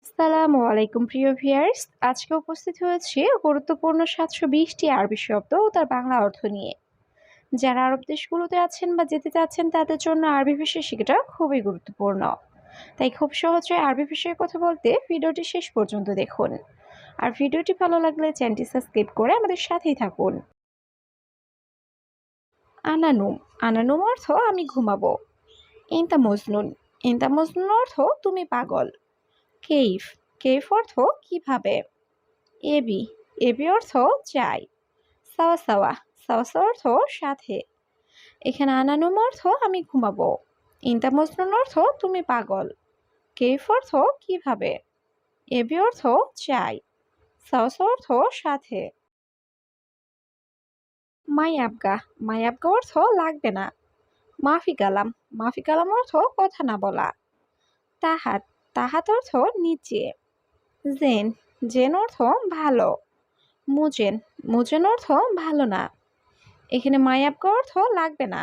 আসসালামু আলাইকুম প্রিয় ভিউয়ার্স। আজকে উপস্থিত হয়েছি গুরুত্বপূর্ণ ৭২০টি আরবি শব্দ ও তার বাংলা অর্থ নিয়ে। যারা আরব দেশগুলোতে আছেন বা যেতে চাচ্ছেন তাদের জন্য আরবি ভাষা শেখাটা খুবই গুরুত্বপূর্ণ। তাই খুব সহজে আরবি ভাষায় কথা বলতে ভিডিওটি শেষ পর্যন্ত দেখুন। আর ভিডিওটি ভালো লাগলে চ্যানেলটি সাবস্ক্রাইব করে আমাদের সাথেই থাকুন। আনানুম। আনানুম অর্থ আমি ঘুমাবো। ইনতা মজনুন। ইনতা মজনুন অর্থ তুমি পাগল। কেইফ। কেইফ অর্থ কিভাবে। এবি। এবি অর্থ চাই। সাওয়া সাওয়া। সাওয়া সাওয়া অর্থ সাথে। এখানে আনানুম অর্থ আমি ঘুমাবো। ইনতা মজনুন অর্থ তুমি পাগল। কেইফ অর্থ কিভাবে। এবি অর্থ চাই। সাওয়া সাওয়া অর্থ সাথে। মাই আবগা। মাই আবগা অর্থ লাগবে না। মাফি কালাম। মাফি কালাম অর্থ কথা না বলা। তাহাত। তাহাত অর্থ নিচে। জেন। জেন অর্থ ভালো। মুজেন। মুজেন অর্থ ভালো না। এখানে মায়াবকা অর্থ লাগবে না।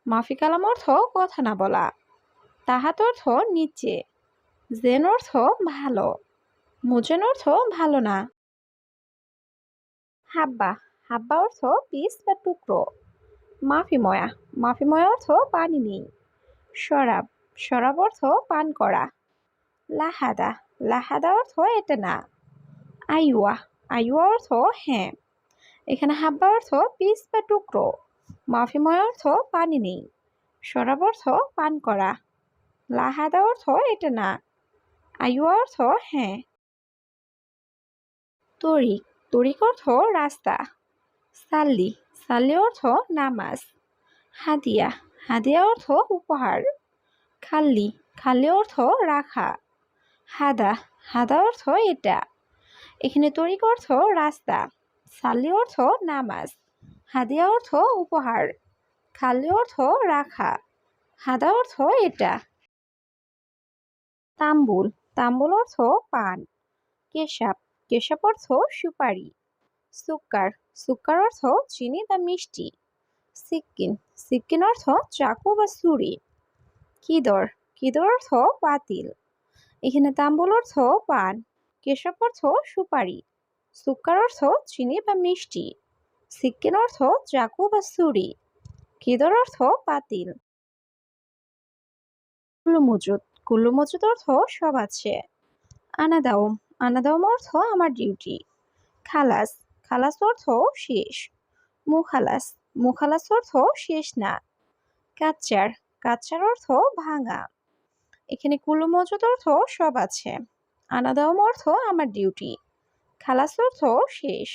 মাফি কালাম অর্থ কথা না বলা। তাহাত অর্থ নিচে। জেন অর্থ ভালো। মুজেন অর্থ ভালো না। হাব্বা। হাব্বা অর্থ পিস বা টুকরো। মাফি ময়া। মাফি ময়া অর্থ পানি নেই। শরাব। শরাব অর্থ পান করা। লাহাদা। লাহাদা অর্থ এটা না। আইওয়া। আইওয়া অর্থ হ্যাঁ। এখানে হাব্বা অর্থ পিস বা টুকরো। মাফি ময়া অর্থ পানি নেই। শরাব অর্থ পান করা। লাহাদা অর্থ এটা না। আইওয়া অর্থ হ্যাঁ। তরিক। তরিক অর্থ রাস্তা। সাল্লি। সাল্লি অর্থ নামাজ। হাদিয়া। হাদিয়া অর্থ উপহার। খাল্লি। খাল্লি অর্থ রাখা। হাদা। হাদা অর্থ এটা। এখানে তরিক অর্থ রাস্তা। সাল্লি অর্থ নামাজ। হাদিয়া অর্থ উপহার। খাল্লি অর্থ রাখা। হাদা অর্থ এটা। তাম্বুল। তাম্বুল অর্থ পান। কেশাব। কেশাব অর্থ সুপারি। সুক্কার। সুক্কার অর্থ চিনি বা মিষ্টি। সিক্কিন। সিক্কিন অর্থ চাকু বা ছুরি। কিদর। কিদর অর্থ পাতিল। এখানে তাম্বুল অর্থ পান। কেশাব অর্থ সুপারি। সুক্কার অর্থ চিনি বা মিষ্টি। সিক্কিন অর্থ চাকু বা ছুরি। কিদর অর্থ পাতিল। কুল্লু মজুদ। কুল্লু মজুদ অর্থ সব আছে। আনাদাওম। আনাদাওম অর্থ আমার ডিউটি। খালাস। খালাস অর্থ শেষ। মুখালাস। মুখালাস অর্থ শেষ না। কাচ্চার। কাচ্চার অর্থ ভাঙা। এখানে কুল্লু মজুদ অর্থ সব আছে। আনাদাওম অর্থ আমার ডিউটি। খালাস অর্থ শেষ।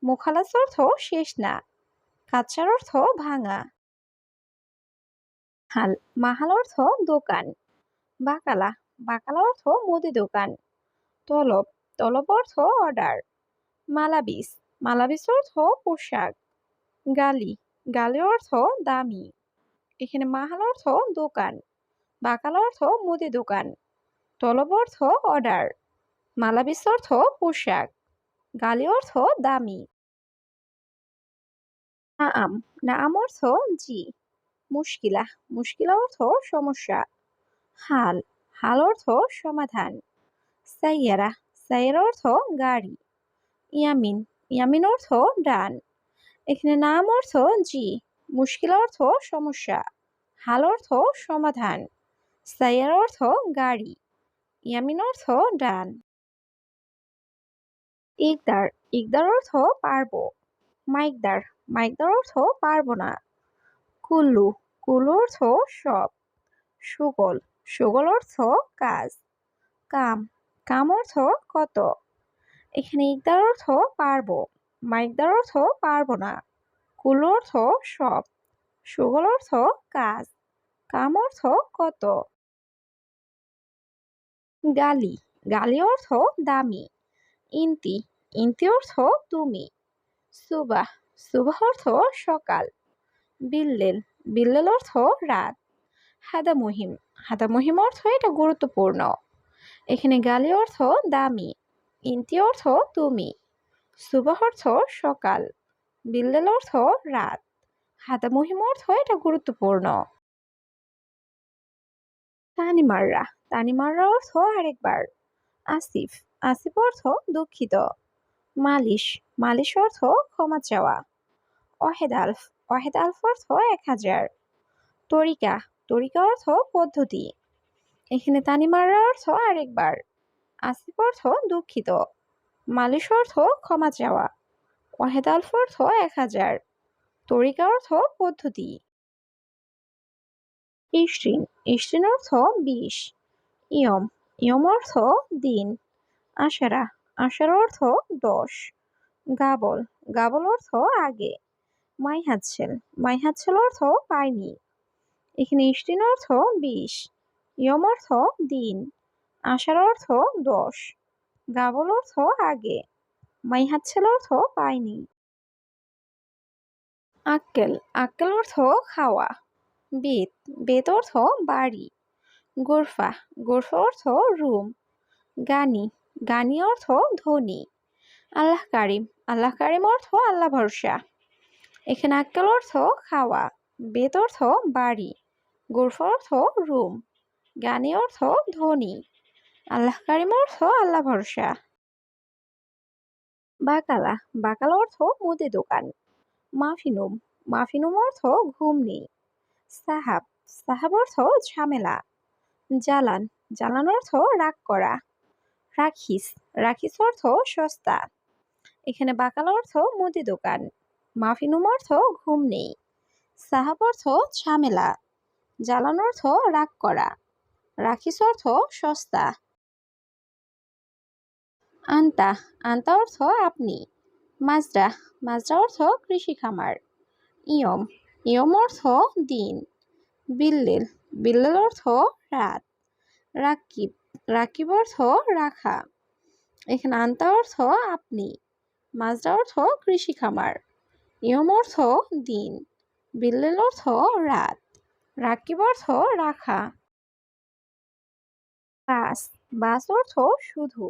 মুখালাস অর্থ শেষ না। কাচ্চার অর্থ ভাঙা। হাল। মাহাল অর্থ দোকান। বাকালা। বাকালা অর্থ মুদি দোকান। তলব। তলব অর্থ অর্ডার। মালাবিস। মালাবিস অর্থ পোশাক। গালি। গালি অর্থ দামি। এখানে মাহাল অর্থ দোকান। বাকাল অর্থ মুদি দোকান। তলব অর্থ অর্ডার। মালাবিস অর্থ পোশাক। গালি অর্থ দামি। নাআম। নাআম অর্থ জি। মুশকিলা। মুশকিলা অর্থ সমস্যা। হাল। হাল অর্থ সমাধান। সাইয়ারা। সাইয়ারা অর্থ গাড়ি। ইয়ামিন। ইয়ামিন অর্থ ডান। এখানে নাম অর্থ জি। মুশকিল অর্থ সমস্যা। হাল অর্থ সমাধান। সাইয়ার অর্থ গাড়ি। ইয়ামিন অর্থ ডান। ইকদার। ইকদার অর্থ পারবো। মাইকদার। মাইকদার অর্থ পারবো না। কুল্লু। কুল্লু অর্থ সব। সুগল। সুগল অর্থ কাজ। কাম। কাম অর্থ কত। এখানে ইকদার অর্থ পারবো। মাইকদার অর্থ পারবো না। কুল্লু অর্থ সব। সুগল অর্থ কাজ। কাম অর্থ কত। গালি। গালি অর্থ দামি। ইন্তি। ইন্তি অর্থ তুমি। সুবাহ। সুবাহ অর্থ সকাল। বিল্লেল। বিল্লেল অর্থ রাত। হাদা মুহিম। হাদা মুহিম অর্থ এটা গুরুত্বপূর্ণ। এখানে গালি অর্থ দামি। ইন্তি অর্থ তুমি। সুবাহ অর্থ সকাল। বিল্লেল অর্থ রাত। হাদা মুহিম অর্থ এটা গুরুত্বপূর্ণ। তানিমাররা। তানিমাররা অর্থ আরেকবার। আসিফ, আসিফ অর্থ দুঃখিত। মালিশ, মালিশ অর্থ ক্ষমা চাওয়া। ওয়াহেদ আলফ, ওয়াহেদ আলফ অর্থ 1000। তরিকা, তরিকা অর্থ পদ্ধতি। এখানে তানিমাররা অর্থ আরেকবার। আসিফ অর্থ দুঃখিত। মালিশ অর্থ ক্ষমা চাওয়া। ওয়াহেদ আলফ অর্থ 1000। তরিকা অর্থ পদ্ধতি। ইশরিন, ইশরিন অর্থ 20। ইয়ম, ইয়ম অর্থ দিন। আশারা, আশারা অর্থ 10। গাবল, গাবল অর্থ আগে। মাইহাচ্ছেল, মাইহাচ্ছেল অর্থ পাইনি। এখানে ইশরিন অর্থ 20। ইয়ম অর্থ দিন। আশারা অর্থ 10। গাবল অর্থ আগে। মাইহাচ্ছেল অর্থ পাইনি। আক্কেল, আক্কেল অর্থ খাওয়া। বেত, বেত অর্থ বাড়ি। গোরফা, গোরফা অর্থ রুম। গানি, গানি অর্থ ধনী। আল্লাহ কারিম, আল্লাহ কারিম অর্থ আল্লাহ ভরসা। এখানে আক্কেল অর্থ খাওয়া। বেত অর্থ বাড়ি। গোরফা অর্থ রুম। গানি অর্থ ধনী। আল্লাহ কারিম অর্থ আল্লাহ ভরসা। বাকালা, বাকালা অর্থ মুদি দোকান। মাফিনুম, মাফিনুম অর্থ ঘুম নেই। সাহাব, সাহাব অর্থ ঝামেলা। জালান, জালান অর্থ রাগ করা। রাখিস, রাখিস অর্থ সস্তা। এখানে বাকালা অর্থ মুদি দোকান। মাফিনুম অর্থ ঘুম নেই। সাহাব অর্থ ঝামেলা। জালান অর্থ রাগ করা। রাখিস অর্থ সস্তা। আন্তা, আন্তা অর্থ আপনি। মাজরা, মাজরা অর্থ কৃষি খামার। ইয়ম, ইয়ম অর্থ দিন। বিল্লিল, বিল্লিল অর্থ রাত। রাকিব, রাকিব অর্থ রাখা। এখানে আন্তা অর্থ আপনি। মাজরা অর্থ কৃষি খামার। ইয়ম অর্থ দিন। বিল্লিল অর্থ রাত। রাকিব অর্থ রাখা। বাস, বাস অর্থ শুধু।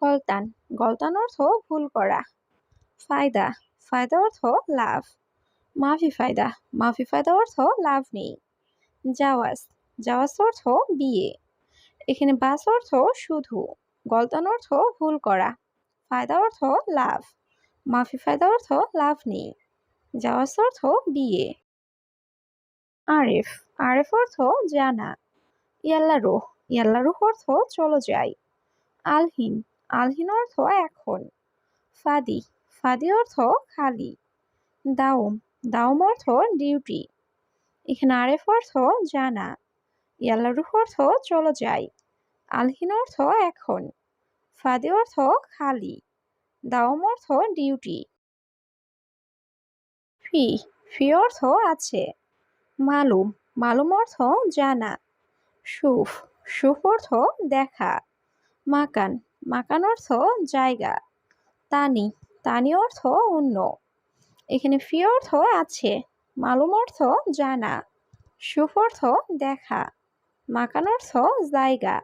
গলতান, গলতান অর্থ ভুল করা। ফায়দা, ফায়দা অর্থ লাভ। মাফি ফায়দা, মাফি ফায়দা অর্থ লাভ নেই। জাওয়াজ, জাওয়াজ অর্থ বিয়ে। এখানে বাস অর্থ শুধু। গলতান অর্থ ভুল করা। ফায়দা অর্থ লাভ। মাফি ফায়দা অর্থ লাভ নেই। জাওয়াজ অর্থ বিয়ে। আরেফ, আরেফ অর্থ জানা। ইয়াল্লা রুহ, ইয়াল্লা রুহ অর্থ চলো যাই। আলহিন, আলহিন অর্থ এখন। ফাদি, ফাদি অর্থ খালি। দাউম, দাউম অর্থ ডিউটি। এখানে আরেফ অর্থ জানা। ইয়াল্লা রুহ অর্থ চলো যাই। আলহিন অর্থ এখন। ফাদি অর্থ খালি। দাউম অর্থ ডিউটি। ফি, ফি অর্থ আছে। মালুম, মালুম অর্থ জানা। সুফ, সুফ অর্থ দেখা। মাকান, মাকান অর্থ জায়গা। তানি, তানি অর্থ অন্য। এখানে ফি অর্থ আছে। মালুম অর্থ জানা। সুফ অর্থ দেখা। মাকান অর্থ জায়গা।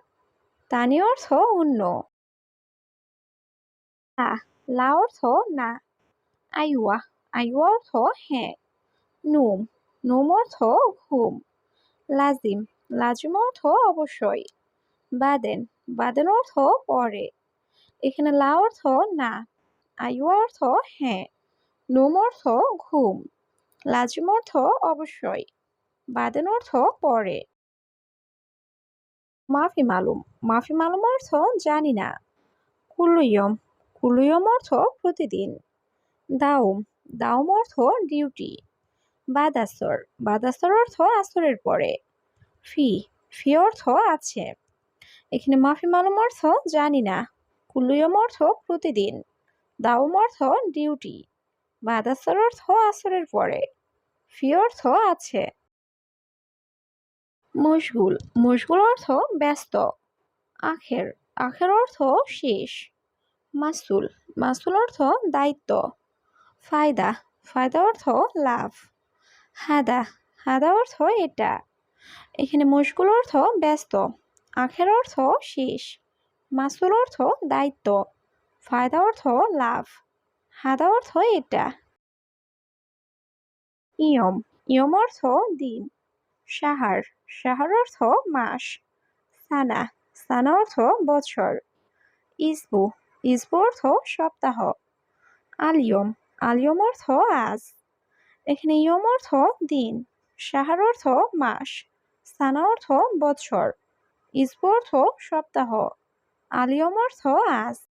তানি অর্থ অন্য। লা, লা অর্থ না। আইওয়া, আইওয়া অর্থ হ্যাঁ। নুম, নুম অর্থ ঘুম। লাজিম, লাজিম অর্থ অবশ্যই। বাদেন, বাদেন অর্থ পরে। এখানে লা অর্থ না। আইওয়া অর্থ হ্যাঁ। নুম অর্থ ঘুম। লাজিম অর্থ অবশ্যই। বাদেন অর্থ পরে। মাফি মালুম, মাফি মালুম অর্থ জানি না। কুলুইয়ম, কুলুইয়ম অর্থ প্রতিদিন। দাউম, দাউম অর্থ ডিউটি। বাদাসর, বাদাসর অর্থ আসরের পরে। ফি, ফি অর্থ আছে। এখানে মাফি মালুম অর্থ জানি না। কুলুইয়ম অর্থ প্রতিদিন। দাউম অর্থ ডিউটি। বাদাসর অর্থ আসরের পরে। ফি অর্থ আছে। মশগুল, মশগুল অর্থ ব্যস্ত। আখের, আখের অর্থ শেষ। মাসুল, মাসুল অর্থ দায়িত্ব। ফায়দা, ফায়দা অর্থ লাভ। হাদা, হাদা অর্থ এটা। এখানে মশগুল অর্থ ব্যস্ত। আখের অর্থ শেষ। মাসুল অর্থ দায়িত্ব। ফায়দা অর্থ লাভ। হাদা অর্থ এটা। ইয়ম, ইয়ম অর্থ দিন। সাহার, সাহার অর্থ মাস। সানা, সানা অর্থ বছর। ইসবু, ইসবু অর্থ সপ্তাহ। আলিয়ম, আলিয়ম অর্থ আজ। এখানে ইয়ম অর্থ দিন, সাহার অর্থ মাস, সানা অর্থ বৎসর, ইসবু অর্থ সপ্তাহ, আলিয়ম অর্থ আজ।